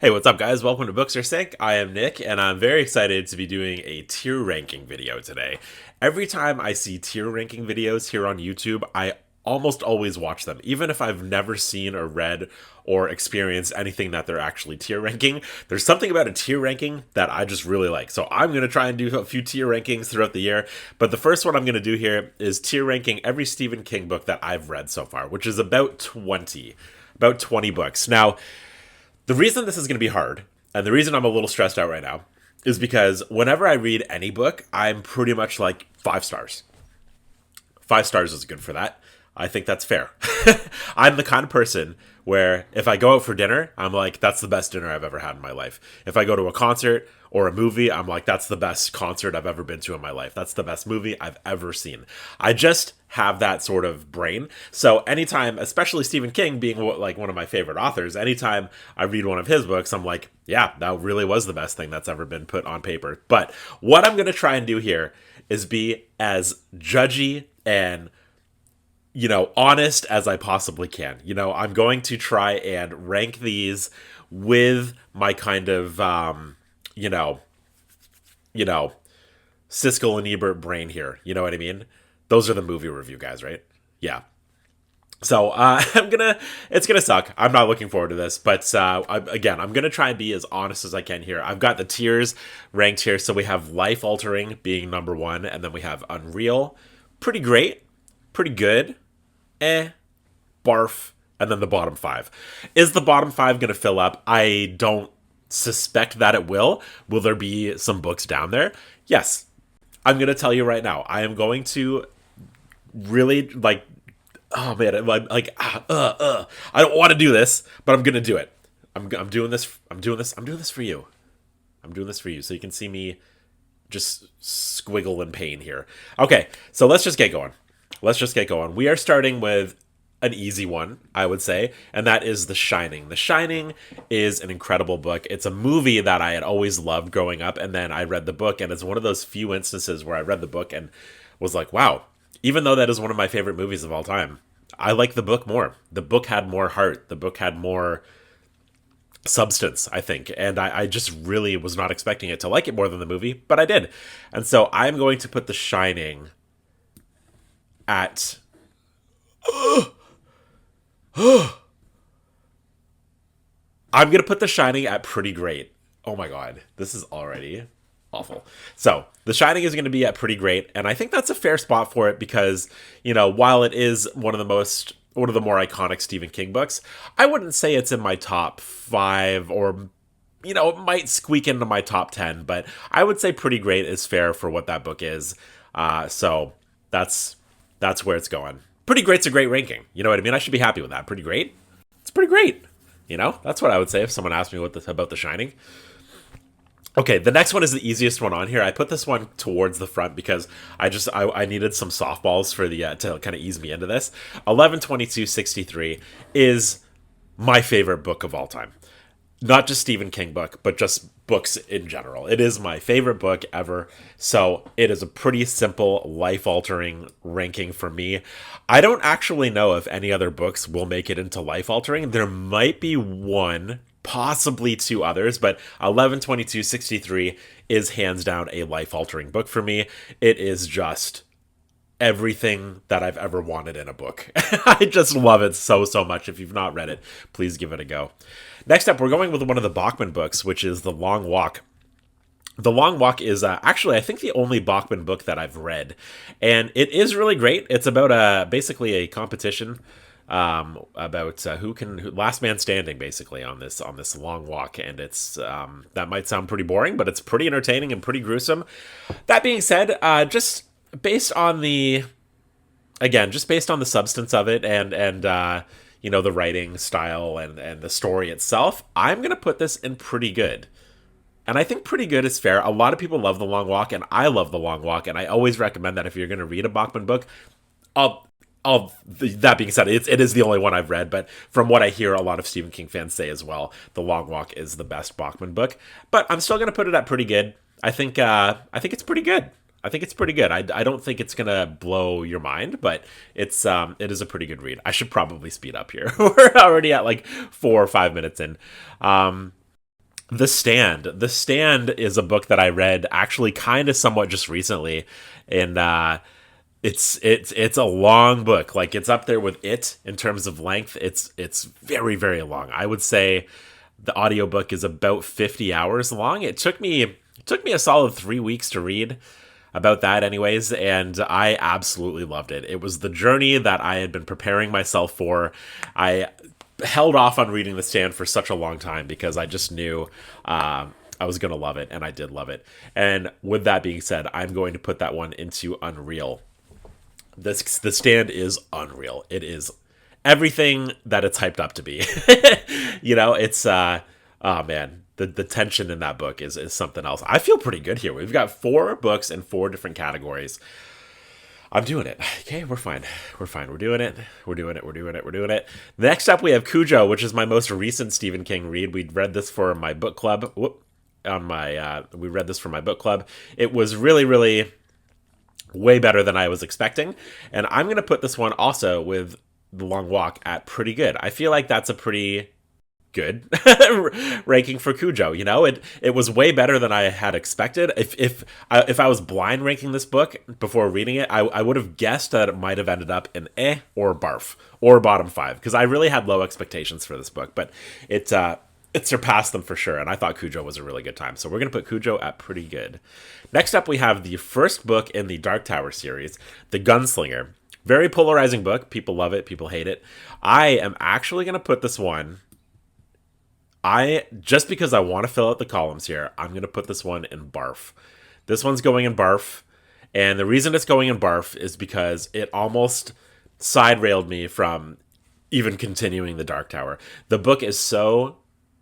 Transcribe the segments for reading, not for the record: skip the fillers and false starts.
Hey, what's up, guys? Welcome to Books Are Sick. I am Nick, and I'm very excited to be doing a tier ranking video today. Every time I see tier ranking videos here on YouTube, I almost always watch them, even if I've never seen or read or experienced anything that they're actually tier ranking. There's something about a tier ranking that I just really like. So I'm going to try and do a few tier rankings throughout the year. But the first one I'm going to do here is tier ranking every Stephen King book that I've read so far, which is about 20. About 20 books. Now, the reason this is going to be hard, and the reason I'm a little stressed out right now, is because whenever I read any book, I'm pretty much like 5 stars. 5 stars is good for that. I think that's fair. I'm the kind of person where if I go out for dinner, I'm like, that's the best dinner I've ever had in my life. If I go to a concert or a movie, I'm like, that's the best concert I've ever been to in my life. That's the best movie I've ever seen. I just have that sort of brain. So anytime, especially Stephen King being like one of my favorite authors, anytime I read one of his books, I'm like, yeah, that really was the best thing that's ever been put on paper. But what I'm going to try and do here is be as judgy and honest as I possibly can. I'm going to try and rank these with my kind of, you know, Siskel and Ebert brain here. You know what I mean? Those are the movie review guys, right? Yeah. So it's gonna suck. I'm not looking forward to this, but I'm gonna try and be as honest as I can here. I've got the tiers ranked here, so we have life altering being number one, and then we have unreal, pretty great, pretty good, barf, and then the bottom five. Is the bottom five gonna fill up? I don't suspect that it will. Will there be some books down there? Yes. I'm gonna tell you right now. I am going to really like oh man, I don't want to do this, but I'm gonna do it. I'm doing this. I'm doing this for you. I'm doing this for you, so you can see me just squiggle in pain here. Okay, so let's just get going. Let's just get going. We are starting with an easy one, I would say, and that is The Shining. The Shining is an incredible book. It's a movie that I had always loved growing up, and then I read the book, and it's one of those few instances where I read the book and was like, wow, even though that is one of my favorite movies of all time, I like the book more. The book had more heart. The book had more substance, I think. And I just really was not expecting it to like it more than the movie, but I did. And so I'm going to put The Shining at. I'm going to put The Shining at pretty great. Oh my God. This is already awful. So, The Shining is going to be at pretty great, and I think that's a fair spot for it because, while it is one of the more iconic Stephen King books, I wouldn't say it's in my top 5 or it might squeak into my top 10, but I would say pretty great is fair for what that book is. So, that's where it's going. Pretty great's a great ranking. You know what I mean? I should be happy with that. Pretty great. It's pretty great. That's what I would say if someone asked me about The Shining. Okay, the next one is the easiest one on here. I put this one towards the front because I needed some softballs for the to kind of ease me into this. 11/22/63 is my favorite book of all time. Not just Stephen King book, but just books in general. It is my favorite book ever. So it is a pretty simple, life-altering ranking for me. I don't actually know if any other books will make it into life-altering. There might be one, possibly two others, but 11/22/63 is hands down a life-altering book for me. It is just everything that I've ever wanted in a book. I just love it so much. If you've not read it, please give it a go. Next up, we're going with one of the Bachman books, which is The Long Walk. The Long Walk is actually, I think, the only Bachman book that I've read, and it is really great. It's about basically a competition about last man standing, basically on this long walk, and it's that might sound pretty boring, but it's pretty entertaining and pretty gruesome. That being said, just based on the substance of it and the writing style and the story itself, I'm gonna put this in pretty good. And I think pretty good is fair. A lot of people love The Long Walk, and I love The Long Walk, and I always recommend that if you're going to read a Bachman book. That being said, it is the only one I've read, but from what I hear a lot of Stephen King fans say as well, The Long Walk is the best Bachman book. But I'm still going to put it at pretty good. I think it's pretty good. I think it's pretty good. I don't think it's gonna blow your mind, but it is a pretty good read. I should probably speed up here. We're already at like 4 or 5 minutes in. The Stand. The Stand is a book that I read actually kind of somewhat just recently, and it's a long book. Like it's up there with it in terms of length. It's very very long. I would say the audiobook is about 50 hours long. It took me a solid 3 weeks to read about that anyways, and I absolutely loved it. It was the journey that I had been preparing myself for. I held off on reading The Stand for such a long time because I just knew I was going to love it, and I did love it. And with that being said, I'm going to put that one into Unreal. The Stand is unreal. It is everything that it's hyped up to be. It's oh man, the tension in that book is something else. I feel pretty good here. We've got 4 books in 4 different categories. I'm doing it. Okay, we're fine. We're fine. We're doing it. We're doing it. We're doing it. We're doing it. Next up, we have Cujo, which is my most recent Stephen King read. We read this for my book club. We read this for my book club. It was really, really way better than I was expecting, and I'm gonna put this one also with The Long Walk at pretty good. I feel like that's a pretty good ranking for Cujo. It was way better than I had expected. If I was blind ranking this book before reading it, I would have guessed that it might have ended up in or barf or bottom 5 because I really had low expectations for this book, but it surpassed them for sure, and I thought Cujo was a really good time. So we're gonna put Cujo at pretty good. Next up, we have the first book in the Dark Tower series, The Gunslinger. Very polarizing book. People love it. People hate it. I am actually gonna put this one. Just because I want to fill out the columns here, I'm going to put this one in barf. This one's going in barf, and the reason it's going in barf is because it almost side railed me from even continuing the Dark Tower. The book is so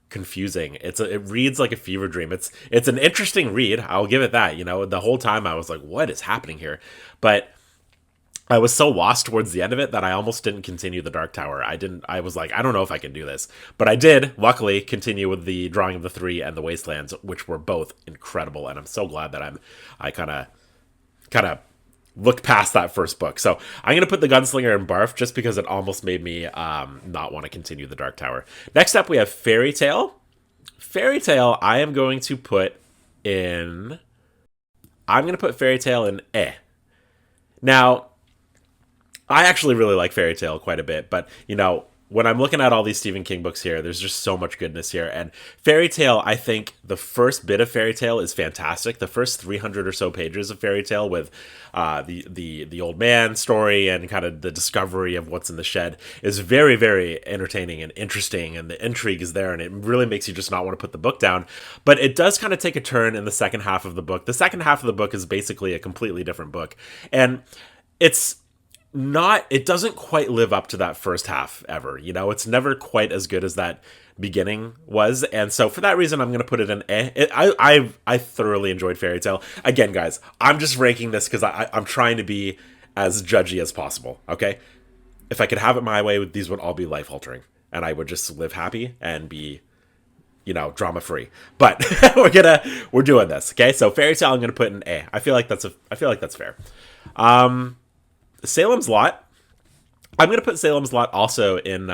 confusing. It reads like a fever dream. It's an interesting read. I'll give it that. The whole time I was like, what is happening here? But I was so lost towards the end of it that I almost didn't continue the Dark Tower. I was like, I don't know if I can do this. But I did, luckily, continue with the Drawing of the Three and the Wastelands, which were both incredible. And I'm so glad that I kind of looked past that first book. So I'm going to put The Gunslinger in barf just because it almost made me not want to continue the Dark Tower. Next up, we have Fairy Tale. Fairy Tale, I'm going to put Fairy Tale in eh. Now, I actually really like Fairy Tale quite a bit, but when I'm looking at all these Stephen King books here, there's just so much goodness here. And Fairy Tale, I think the first bit of Fairy Tale is fantastic. The first 300 or so pages of Fairy Tale with the old man story and kind of the discovery of what's in the shed is very, very entertaining and interesting, and the intrigue is there, and it really makes you just not want to put the book down. But it does kind of take a turn in the second half of the book. The second half of the book is basically a completely different book, and it doesn't quite live up to that first half ever. It's never quite as good as that beginning was, and so for that reason I'm going to put it in I thoroughly enjoyed Fairy Tale. Again, guys, I'm just ranking this because I'm trying to be as judgy as possible. Okay, if I could have it my way, these would all be life altering, and I would just live happy and be drama free. But we're doing this. Okay, so Fairy Tale I'm going to put in A. I feel like that's fair. Salem's Lot. I'm going to put Salem's Lot also in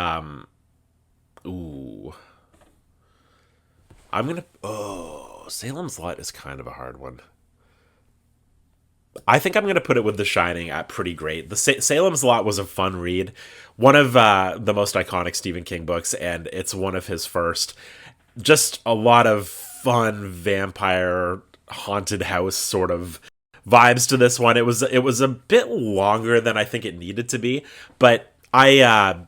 Salem's Lot is kind of a hard one. I think I'm going to put it with The Shining at pretty great. Salem's Lot was a fun read. One of the most iconic Stephen King books, and it's one of his first. Just a lot of fun vampire haunted house sort of vibes to this one. It was a bit longer than I think it needed to be, but I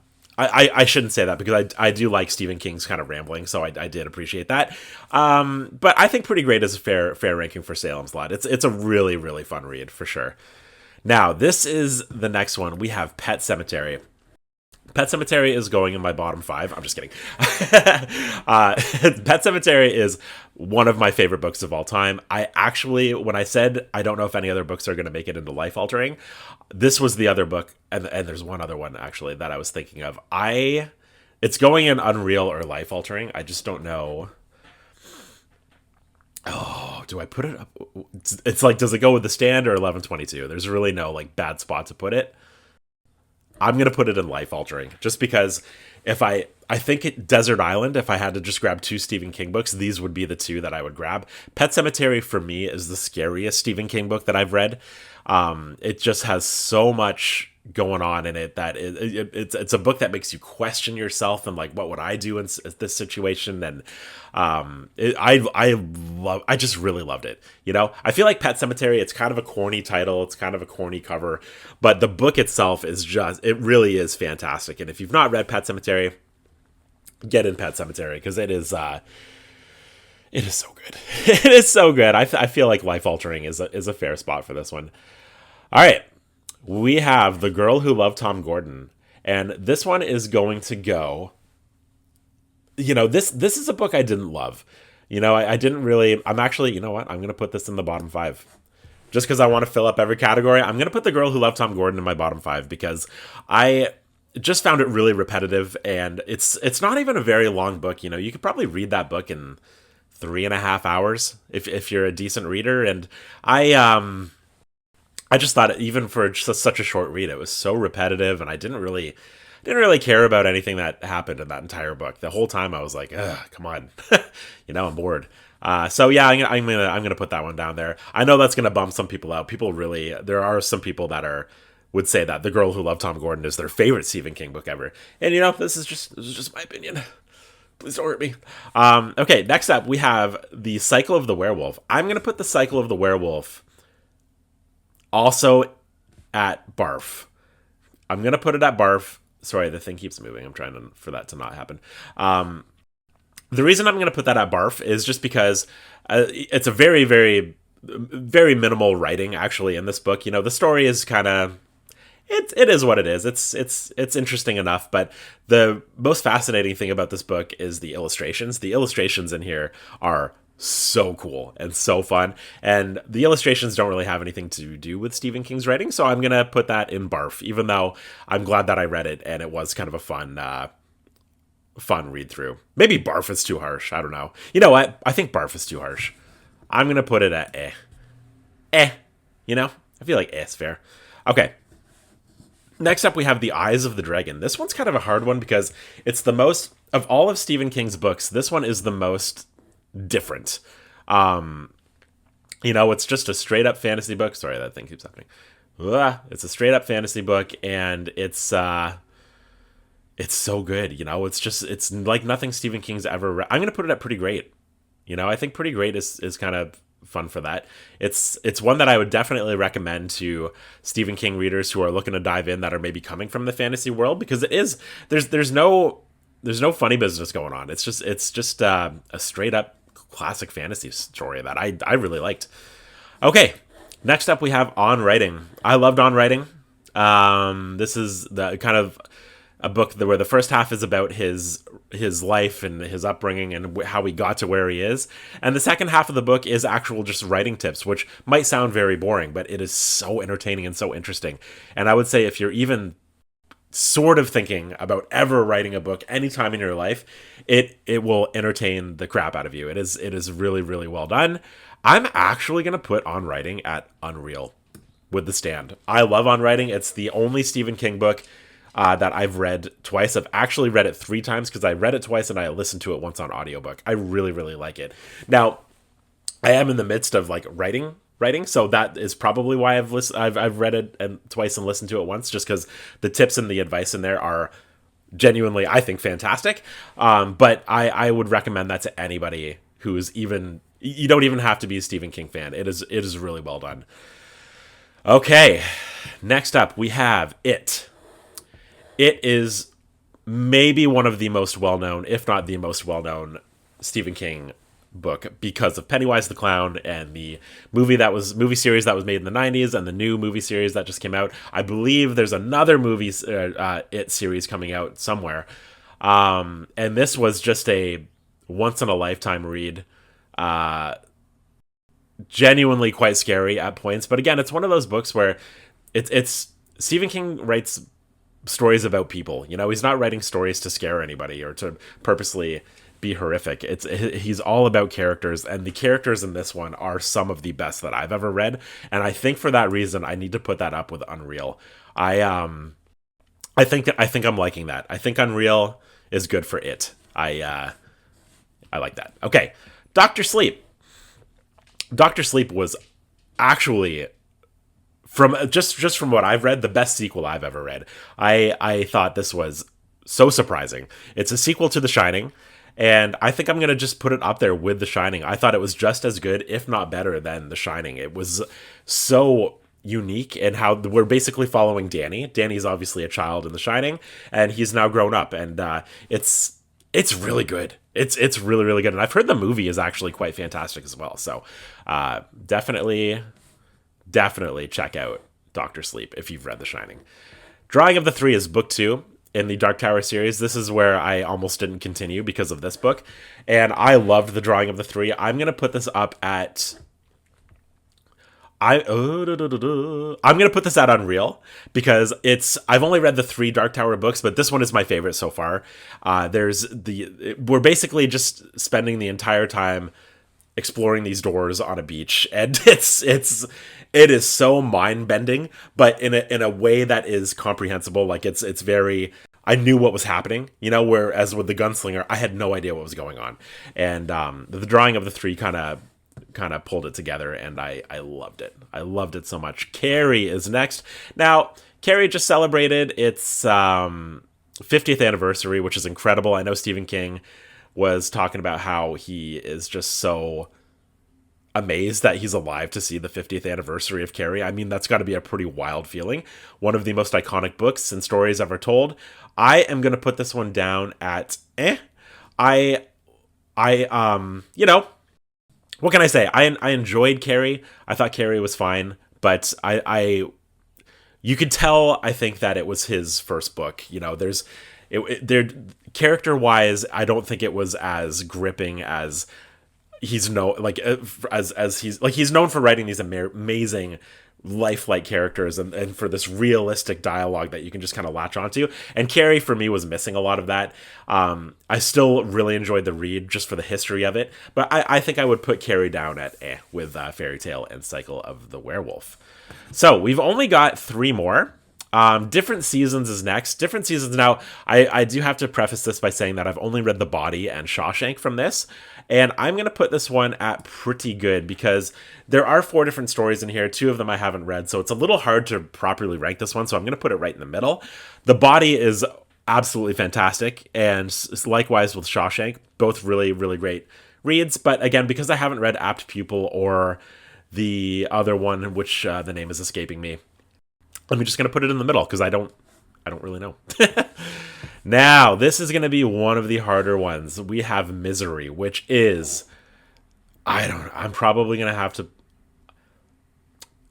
shouldn't say that because I do like Stephen King's kind of rambling, so I did appreciate that. But I think pretty great is a fair ranking for Salem's Lot. It's a really, really fun read for sure. Now, this is the next one. We have Pet Sematary. Pet Sematary is going in my bottom 5. I'm just kidding. Pet Sematary is one of my favorite books of all time. I actually, when I said I don't know if any other books are going to make it into life altering, this was the other book, and there's one other one actually that I was thinking of. It's going in unreal or life altering. I just don't know. Oh, do I put it up? It's like, does it go with The Stand or 1122? There's really no bad spot to put it. I'm gonna put it in life altering, just because if I think Desert Island, if I had to just grab two Stephen King books, these would be the two that I would grab. Pet Cemetery for me is the scariest Stephen King book that I've read. It just has so much going on in it that it's a book that makes you question yourself and like, what would I do in this situation? And I just really loved it. You know, I feel like Pet Cemetery, it's kind of a corny title, it's kind of a corny cover, but the book itself is just, it really is fantastic. And if you've not read Pet Cemetery, get in Pet Cemetery, because it is so good. It is so good. I feel like life altering is a fair spot for this one. All right, we have The Girl Who Loved Tom Gordon, and this one is going to go. You know, this is a book I didn't love. You know, I didn't really. I'm actually, you know what? I'm going to put this in the bottom five, just because I want to fill up every category. I'm going to put The Girl Who Loved Tom Gordon in my bottom five because I just found it really repetitive, and it's not even a very long book. You know, you could probably read that book in 3.5 hours if you're a decent reader. And I just thought, even for just such a short read, it was so repetitive, and I didn't really care about anything that happened in that entire book. The whole time I was like, ugh, come on, you know, I'm bored. So yeah, I'm gonna put that one down there. I know that's gonna bum some people out. There are some people that would say that The Girl Who Loved Tom Gordon is their favorite Stephen King book ever. And you know, this is just my opinion. Please don't hurt me. Okay, next up we have The Cycle of the Werewolf. I'm gonna put The Cycle of the Werewolf also at Barf. I'm gonna put it at Barf. Sorry, the thing keeps moving. I'm trying for that to not happen. The reason I'm going to put that at Barf is just because it's a very, very, very minimal writing actually in this book. You know, the story is kind of it is what it is. It's interesting enough, but the most fascinating thing about this book is the illustrations. The illustrations in here are so cool and so fun, and the illustrations don't really have anything to do with Stephen King's writing, so I'm gonna put that in Barf, even though I'm glad that I read it and it was kind of a fun read through. Maybe Barf is too harsh, I don't know. You know what, I think Barf is too harsh. I'm gonna put it at you know, I feel like is fair. Okay, next up we have The Eyes of the Dragon. This one's kind of a hard one because it's the most of all of Stephen King's books. This one is the most different. You know, it's just a straight up fantasy book. Sorry, that thing keeps happening. It's a straight up fantasy book, and it's so good. You know, it's like nothing Stephen King's ever read. I'm gonna put it at Pretty Great. You know, I think Pretty Great is kind of fun for that. It's one that I would definitely recommend to Stephen King readers who are looking to dive in, that are maybe coming from the fantasy world, because it is there's no funny business going on. It's just a straight up classic fantasy story that I really liked. Okay, next up we have On Writing. I loved On Writing. This is the kind of a book where the first half is about his life and his upbringing and how he got to where he is, and the second half of the book is actual just writing tips, which might sound very boring, but it is so entertaining and so interesting. And I would say if you're even sort of thinking about ever writing a book anytime in your life, it will entertain the crap out of you. It is really, really well done. I'm actually going to put On Writing at Unreal with The Stand. I love On Writing. It's the only Stephen King book that I've read twice. I've actually read it 3 times because I read it twice and I listened to it once on audiobook. I really, really like it. Now, I am in the midst of like writing, so that is probably why I've read it and twice and listened to it once, just because the tips and the advice in there are genuinely, I think, fantastic. But I would recommend that to anybody who's even, you don't even have to be a Stephen King fan. It is really well done. Okay, next up we have It. It is maybe one of the most well-known, if not the most well-known Stephen King book, because of Pennywise the Clown and the movie series that was made in the 90s and the new movie series that just came out. I believe there's another movie It series coming out somewhere. And this was just a once in a lifetime read. Genuinely quite scary at points, but again, it's one of those books where it's Stephen King writes stories about people. You know, he's not writing stories to scare anybody or to purposely be horrific. He's all about characters, and the characters in this one are some of the best that I've ever read, and I think for that reason I need to put that up with Unreal. I think I'm liking that. I think Unreal is good for it. I like that. Okay, Doctor Sleep. Doctor Sleep was actually, from just from what I've read, the best sequel I've ever read. I thought this was so surprising. It's a sequel to The Shining, and I think I'm gonna just put it up there with The Shining. I thought it was just as good, if not better, than The Shining. It was so unique in how we're basically following Danny. Danny's obviously a child in The Shining, and he's now grown up, and it's really good. It's really really good, and I've heard the movie is actually quite fantastic as well. So definitely check out Doctor Sleep if you've read The Shining. Drawing of the Three is book 2 in the Dark Tower series. This is where I almost didn't continue because of this book, and I loved the Drawing of the Three. I'm gonna put this up at I'm gonna put this at Unreal because I've only read the 3 Dark Tower books, but this one is my favorite so far. We're basically just spending the entire time exploring these doors on a beach, and it is so mind bending, but in a way that is comprehensible. Like it's very. I knew what was happening, whereas with the Gunslinger, I had no idea what was going on, and the Drawing of the Three kind of pulled it together, and I loved it. I loved it so much. Carrie is next. Now, Carrie just celebrated its 50th anniversary, which is incredible. I know Stephen King was talking about how he is just so amazed that he's alive to see the 50th anniversary of Carrie. I mean, that's got to be a pretty wild feeling. One of the most iconic books and stories ever told. I am going to put this one down at what can I say? I enjoyed Carrie. I thought Carrie was fine, but you could tell, I think, that it was his first book. There, character wise, I don't think it was as gripping as he's he's known for writing these amazing lifelike characters, and for this realistic dialogue that you can just kind of latch onto. And Carrie, for me, was missing a lot of that. I still really enjoyed the read just for the history of it, but I think I would put Carrie down at with Fairy Tale and Cycle of the Werewolf. So we've only got 3 more. Different Seasons is next. Different Seasons. Now, I do have to preface this by saying that I've only read The Body and Shawshank from this, and I'm going to put this one at pretty good because there are 4 different stories in here. 2 of them I haven't read, so it's a little hard to properly rank this one, so I'm going to put it right in the middle. The Body is absolutely fantastic, and likewise with Shawshank, both really, really great reads, but again, because I haven't read Apt Pupil or the other one, which the name is escaping me, I'm just going to put it in the middle because I don't really know. Now, this is going to be one of the harder ones. We have Misery, which is, I'm probably going to have to,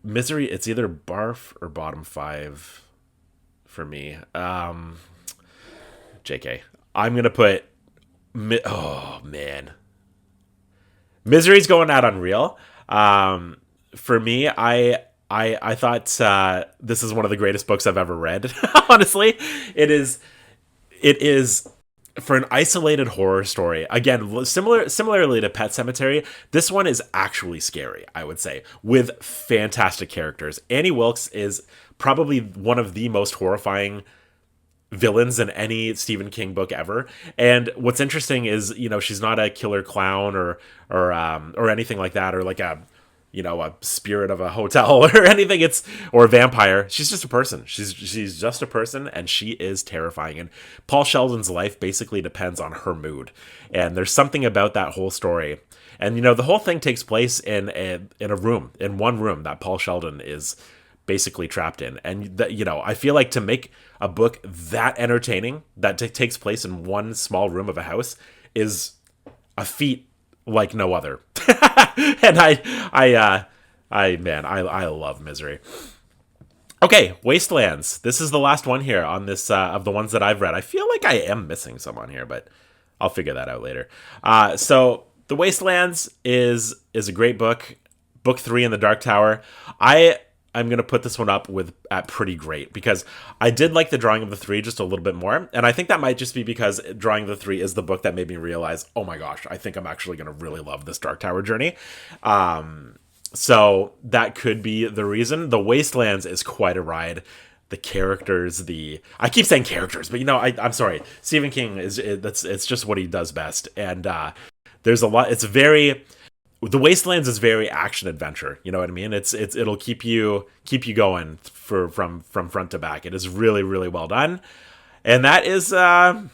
Misery, it's either barf or bottom 5 for me. JK. I'm going to put, oh man. Misery's going out Unreal. For me, I thought this is one of the greatest books I've ever read. Honestly, it is for an isolated horror story. Again, similarly to Pet Sematary, this one is actually scary, I would say, with fantastic characters. Annie Wilkes is probably one of the most horrifying villains in any Stephen King book ever. And what's interesting is, she's not a killer clown or anything like that, or like a spirit of a hotel or anything. Or a vampire. She's just a person. She's just a person, and she is terrifying. And Paul Sheldon's life basically depends on her mood. And there's something about that whole story. And the whole thing takes place in one room that Paul Sheldon is basically trapped in. And I feel like to make a book that entertaining that takes place in one small room of a house is a feat like no other. And I love Misery. Okay, Wastelands. This is the last one here on this of the ones that I've read. I feel like I am missing some on here, but I'll figure that out later. So The Wastelands is a great book. Book 3 in the Dark Tower. I'm going to put this one up at pretty great because I did like the Drawing of the Three just a little bit more. And I think that might just be because Drawing of the Three is the book that made me realize, oh my gosh, I think I'm actually going to really love this Dark Tower journey. So that could be the reason. The Wastelands is quite a ride. the characters, the I keep saying characters, but I'm sorry. Stephen King it's just what he does best, and there's a lot. It's very the Wastelands is very action adventure. You know what I mean? It'll keep you going from front to back. It is really really well done, and that is going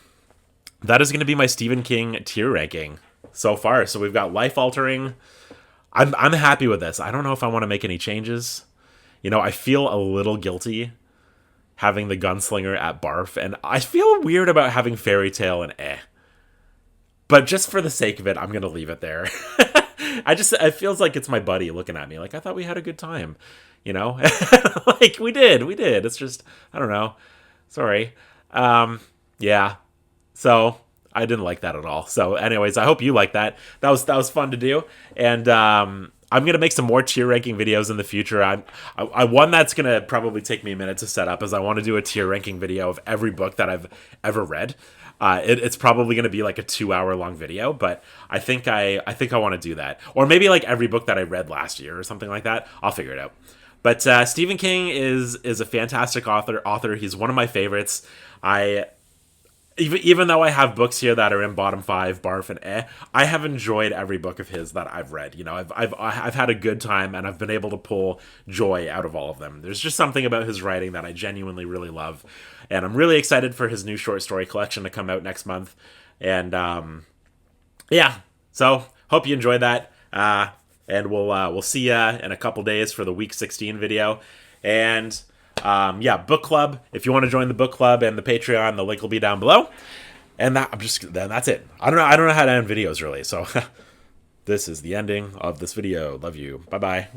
to be my Stephen King tier ranking so far. So we've got life altering. I'm happy with this. I don't know if I want to make any changes. I feel a little guilty having the Gunslinger at Barf, and I feel weird about having Fairy Tale and But just for the sake of it, I'm gonna leave it there. It feels like it's my buddy looking at me like I thought we had a good time, like we did. It's just I don't know. Sorry. Yeah. So I didn't like that at all. So, anyways, I hope you like that. That was fun to do, and I'm gonna make some more tier ranking videos in the future. I one that's gonna probably take me a minute to set up is I want to do a tier ranking video of every book that I've ever read. It's probably gonna be like a 2 hour long video, but I think I want to do that, or maybe like every book that I read last year or something like that. I'll figure it out. But Stephen King is a fantastic author. He's one of my favorites. Even though I have books here that are in bottom 5, Barf and I have enjoyed every book of his that I've read. I've had a good time, and I've been able to pull joy out of all of them. There's just something about his writing that I genuinely really love, and I'm really excited for his new short story collection to come out next month. And yeah, so hope you enjoyed that. And we'll see ya in a couple days for the week 16 video. And book club. If you want to join the book club and the Patreon, the link will be down below. And that's it. I don't know how to end videos really. So this is the ending of this video. Love you. Bye bye.